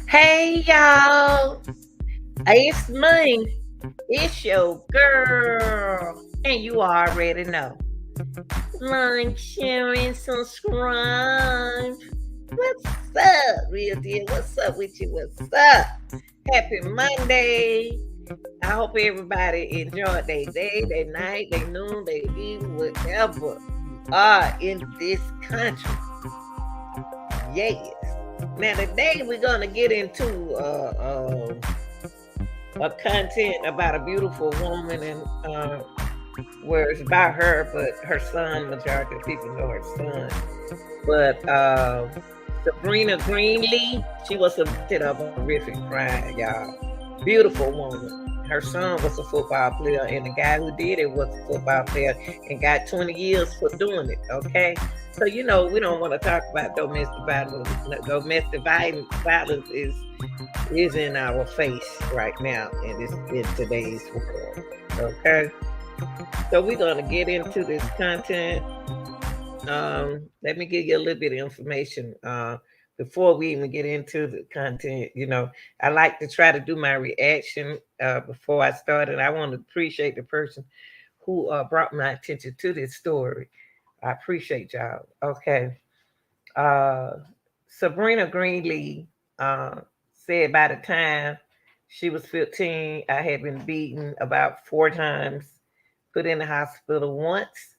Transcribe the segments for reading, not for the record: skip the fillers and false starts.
Hey y'all, it's me. It's your girl. And you already know. Like, share, and subscribe. What's up, real deal? What's up with you? What's up? Happy Monday. I hope everybody enjoyed their day, their night, their noon, their evening, whatever you are in this country. Yes. Now today we're gonna get into a content about a beautiful woman and where it's about her, but her son. Majority of people know her son, but Sabrina Greenlee, she was convicted of a horrific crime, y'all. Beautiful woman. Her son was a football player, and the guy who did it was a football player and got 20 years for doing it. Okay, so we don't want to talk about domestic violence. Domestic violence is in our face right now in today's world. Okay, so we're gonna get into this content. Let me give you a little bit of information before we even get into the content. I like to try to do my reaction before I start, and I want to appreciate the person who brought my attention to this story. I appreciate y'all. Okay. Uh, Sabrina Greenlee said by the time she was 15, I had been beaten about 4 times, put in the hospital once.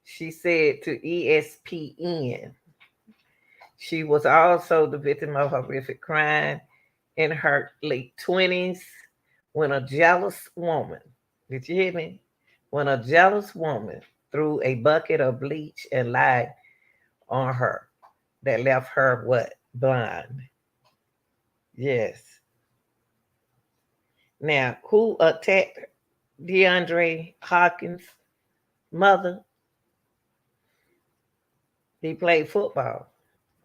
She said to ESPN, she was also the victim of horrific crime in her late 20s when a jealous woman, did you hear me? When a jealous woman threw a bucket of bleach and lied on her that left her what? Blind. Yes. Now, who attacked DeAndre Hopkins' mother? He played football.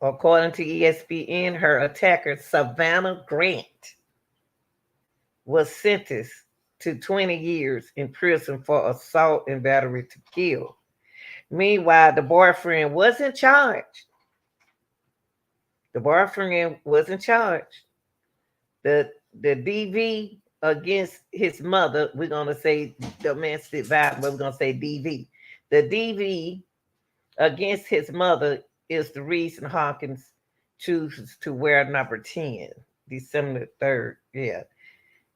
According to ESPN, her attacker, Savannah Grant, was sentenced to 20 years in prison for assault and battery to kill. Meanwhile, the boyfriend wasn't charged. The boyfriend wasn't charged. The DV against his mother, we're gonna say domestic violence, but we're gonna say DV. The DV against his mother is the reason Hawkins chooses to wear number 10, December 3rd. Yeah,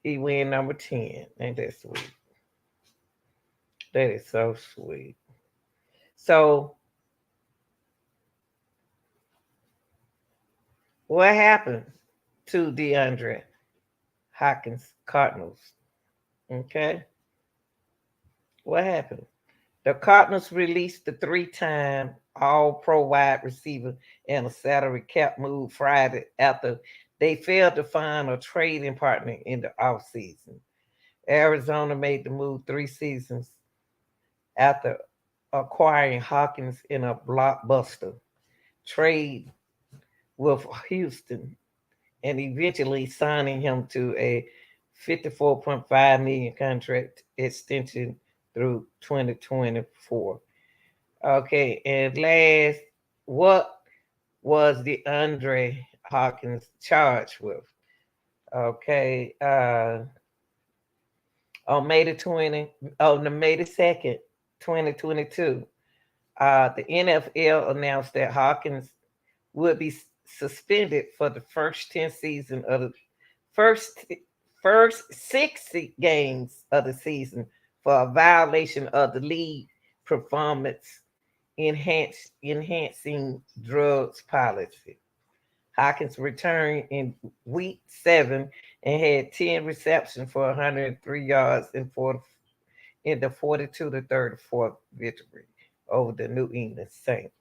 he wearing number 10. Ain't that sweet? That is so sweet. So, what happened to DeAndre Hopkins Cardinals? Okay, what happened? The Cardinals released the 3-time All-Pro wide receiver in a salary cap move Friday after they failed to find a trading partner in the offseason. Arizona made the move 3 seasons after acquiring Hawkins in a blockbuster trade with Houston and eventually signing him to a 54.5 million contract extension through 2024. Okay, and last, what was the Andre Hawkins charged with? Okay, on May the 20, oh, no, May the 2nd, 2022, the NFL announced that Hawkins would be suspended for the first 10 season of the first first 6 games of the season for a violation of the league performance enhancing drugs policy. Hawkins returned in week 7 and had 10 receptions for 103 yards in the 42-34 victory over the New England Saints.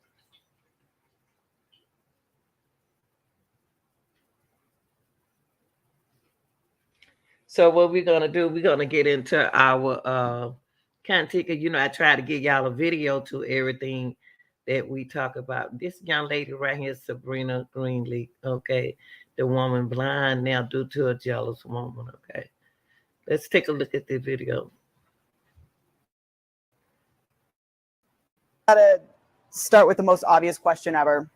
So what we're gonna do, we're gonna get into our content. I try to get y'all a video to everything that we talk about. This young lady right here, Sabrina Greenlee, okay, the woman blind now due to a jealous woman. Okay, let's take a look at the video. Gotta start with the most obvious question ever.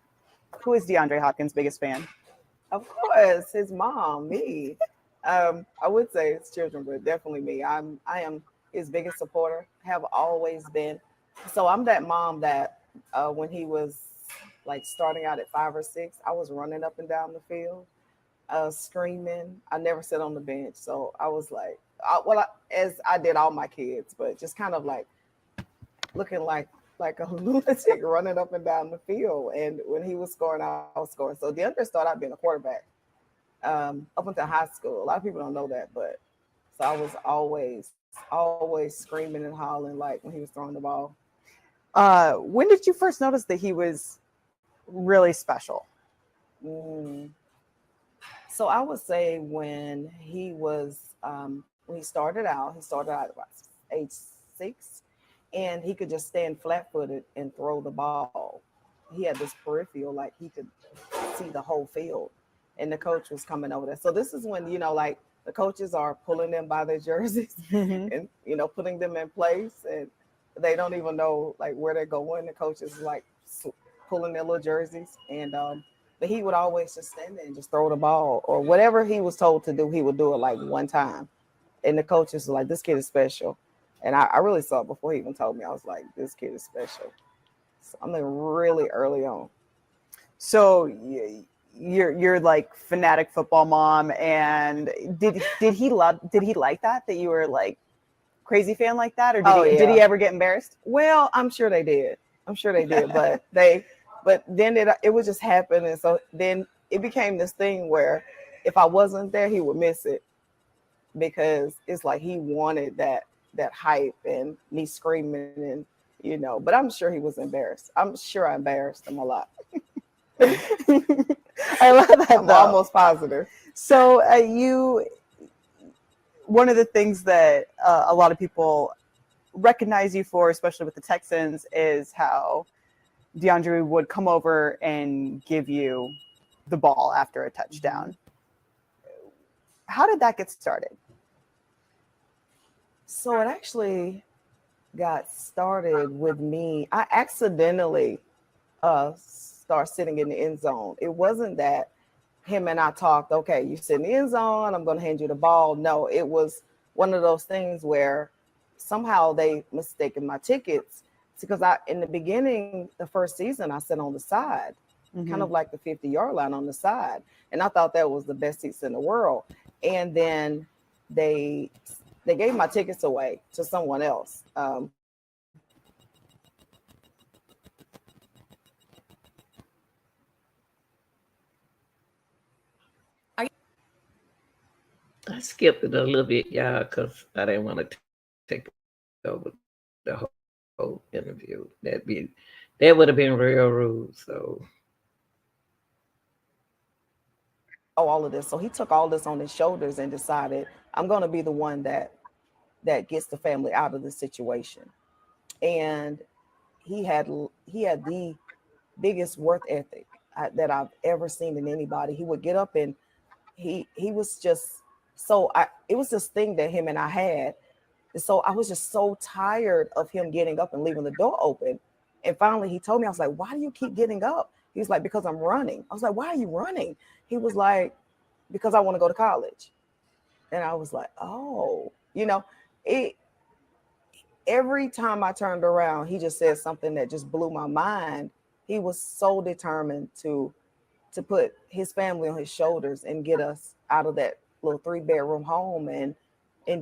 Who is DeAndre Hopkins' biggest fan? Of course, his mom, me. I would say his children, but definitely me. I am his biggest supporter. Have always been. So I'm that mom that when he was like starting out at 5 or 6, I was running up and down the field, screaming. I never sat on the bench, so I was like, as I did all my kids, but just kind of like looking like a lunatic running up and down the field. And when he was scoring, I was scoring. So DeAndre started out being a quarterback up until high school. A lot of people don't know that, but so I was always screaming and hollering like when he was throwing the ball. When did you first notice that he was really special? Mm. So I would say when he started out, at about age 6, and he could just stand flat footed and throw the ball. He had this peripheral, like he could see the whole field, and the coach was coming over there. So this is when like the coaches are pulling them by their jerseys Mm-hmm. and putting them in place, and they don't even know like where they're going. The coaches like pulling their little jerseys, and but he would always just stand there and just throw the ball or whatever he was told to do. He would do it like one time, and the coaches were like, "This kid is special," and I really saw it before he even told me. I was like, "This kid is special." So I'm like really early on. So you're like fanatic football mom, and did he like that you were like crazy fan like that, or Oh did he yeah. ever get embarrassed? Well, I'm sure they did. I'm sure they did, but then it would just happen, and so then it became this thing where if I wasn't there, he would miss it because it's like he wanted that hype and me screaming and But I'm sure he was embarrassed. I'm sure I embarrassed him a lot. I love that I'm though. almost positive. So you one of the things that a lot of people recognize you for, especially with the Texans, is how DeAndre would come over and give you the ball after a Hmm. touchdown. How did that get started? So it actually got started with me. I accidentally start sitting in the end zone. It wasn't that him and I talked, okay, you sit in the end zone, I'm going to hand you the ball. No, it was one of those things where somehow they mistaken my tickets because in the beginning, the first season, I sat on the side, kind of Mm-hmm. like the 50-yard line on the side. And I thought that was the best seats in the world. And then they they gave my tickets away to someone else. I skipped it a little bit, y'all, because I didn't want to take over the whole interview. That would have been real rude. So All of this. So he took all this on his shoulders and decided, I'm going to be the one that gets the family out of the situation. And he had he had the biggest work ethic that I've ever seen in anybody. He would get up and he was just so I it was this thing that him and I had. And so I was just so tired of him getting up and leaving the door open. And finally he told me, I was like, why do you keep getting up? He was like, because I'm running. I was like, why are you running? He was like, because I want to go to college. And I was like, oh, it every time I turned around, he just said something that just blew my mind. He was so determined to put his family on his shoulders and get us out of that little 3-bedroom home and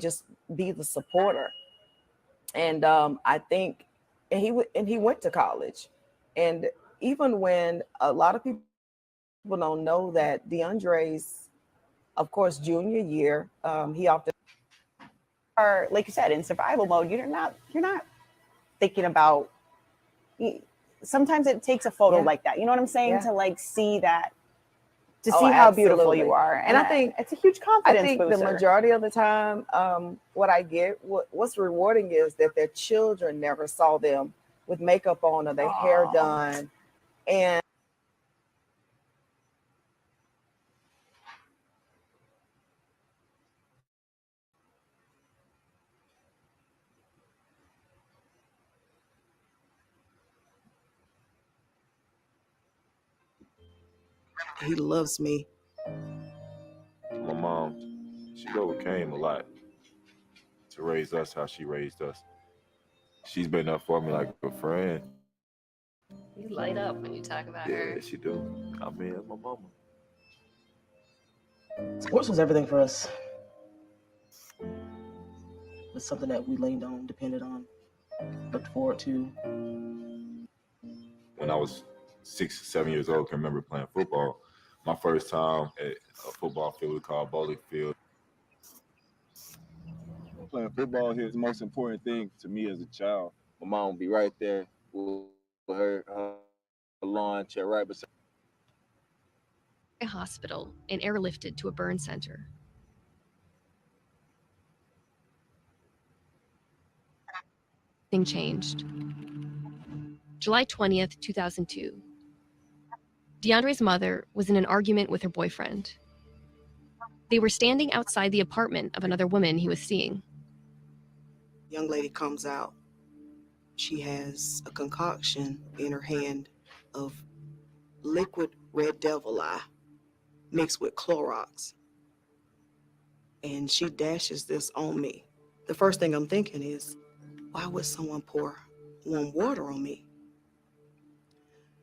just be the supporter. And I think and he went to college. And even when a lot of people don't know that DeAndre's, of course, junior year, he opted. Or like you said, in survival mode, you're not thinking about. Sometimes it takes a photo Yeah, like that. You know what I'm saying? yeah. To like see that, to Oh, see how beautiful you absolutely. are, And and it's a huge I confidence think the booster. majority of the time, what I get, what's rewarding is that their children never saw them with makeup on or their hair Oh, done. And he loves me. she's overcame a lot to raise us how she raised us. She's been up for me like a friend. You light up when you talk about her. Yeah, she do. I mean, that's my mama. Sports was everything for us. It was something that we leaned on, depended on, looked forward to. When I was 6, 7 years old, I can remember playing football. My first time at a football field we called Bowling Field. Playing football here is the most important thing to me as a child. My mom would be right there with her lawn chair right beside A hospital and airlifted to a burn center. Thing changed. July 20th, 2002. DeAndre's mother was in an argument with her boyfriend. They were standing outside the apartment of another woman he was seeing. Young lady comes out. She has a concoction in her hand of liquid red devil eye mixed with Clorox. And she dashes this on me. The first thing I'm thinking is, why would someone pour warm water on me?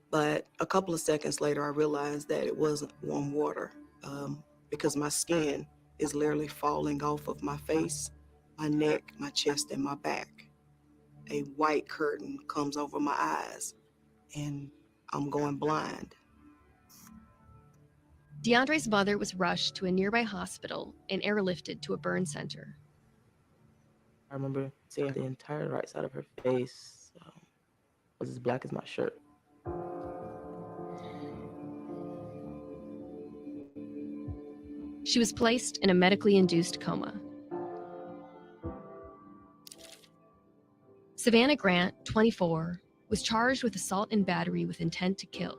But a couple of seconds later, I realized that it wasn't warm water because my skin is literally falling off of my face, my neck, my chest, and my back. A white curtain comes over my eyes and I'm going blind. DeAndre's mother was rushed to a nearby hospital and airlifted to a burn center. I remember seeing the entire right side of her face was as black as my shirt. She was placed in a medically induced coma. Savannah Grant, 24, was charged with assault and battery with intent to kill.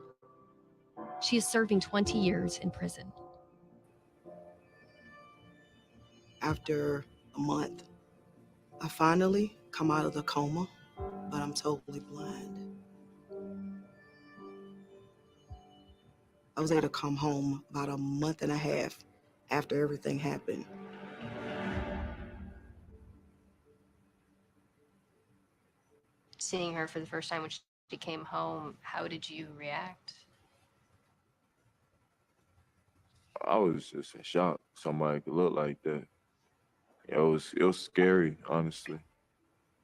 She is serving 20 years in prison. After a month, I finally come out of the coma, but I'm totally blind. I was able to come home about a month and a half after everything happened. Seeing her for the first time when she came home, how did you react? I was just in shock. Somebody could look like that. It was scary, honestly.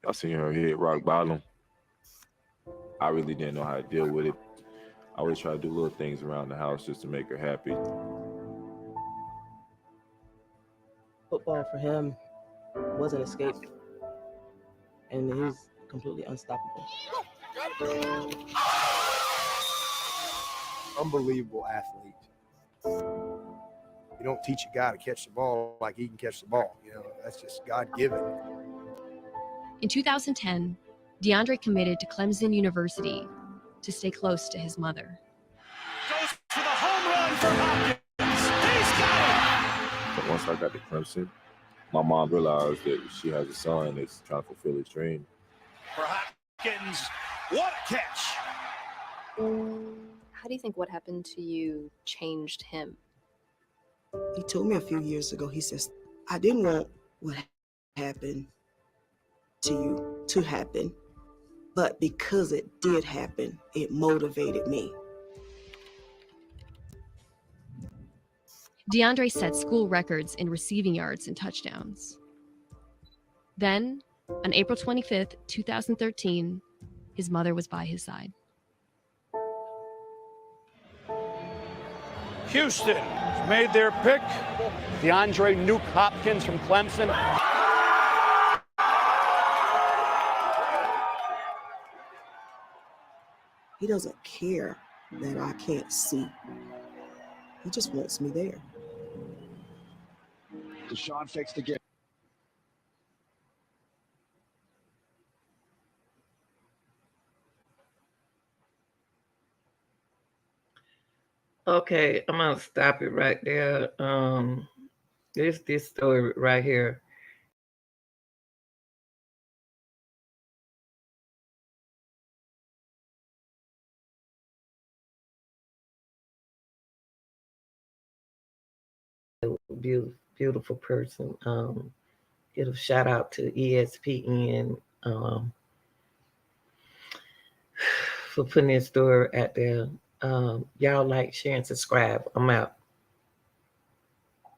I seen her hit rock bottom. I really didn't know how to deal with it. I always try to do little things around the house just to make her happy. Football for him was an escape, and he's completely unstoppable. Unbelievable athlete. You don't teach a guy to catch the ball like he can catch the ball. You know, that's just God-given. In 2010, DeAndre committed to Clemson University to stay close to his mother. Goes for the home run for Hopkins. He's got it. But once I got to Clemson, my mom realized that she has a son that's trying to fulfill his dream. For Hopkins, what a catch. How do you think what happened to you changed him? He told me a few years ago, he says, I didn't want what happened to you to happen, but because it did happen, it motivated me. DeAndre set school records in receiving yards and touchdowns. Then, on April 25th, 2013, his mother was by his side. Houston made their pick. DeAndre Nuke Hopkins from Clemson. He doesn't care that I can't see. He just wants me there. Deshaun fixed again. Okay, I'm gonna stop it right there. This story right here. Abuse beautiful person. Give a shout out to ESPN for putting this story out there. Y'all like, share, and subscribe. I'm out.